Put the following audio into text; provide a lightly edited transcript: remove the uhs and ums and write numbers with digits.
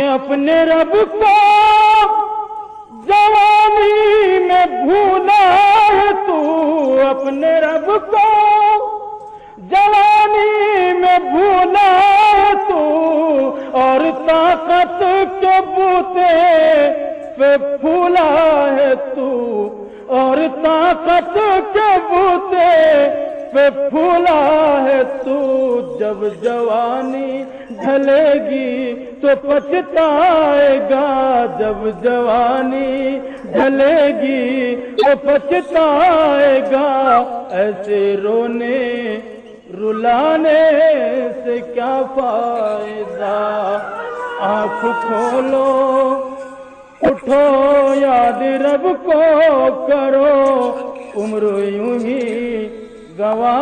अपने रब को जवानी में भूला है तू, अपने रब को जवानी में भूला है तू, और ताकत के बूते पे फूला है तू, और ताकत के बूते पे फूला है तू। जब जवानी ढलेगी तो पछताएगा, जब जवानी ढलेगी तो पछताएगा। ऐसे रोने रुलाने से क्या फायदा, आँख खोलो उठो याद रब को करो, उम्र यूं ही गवा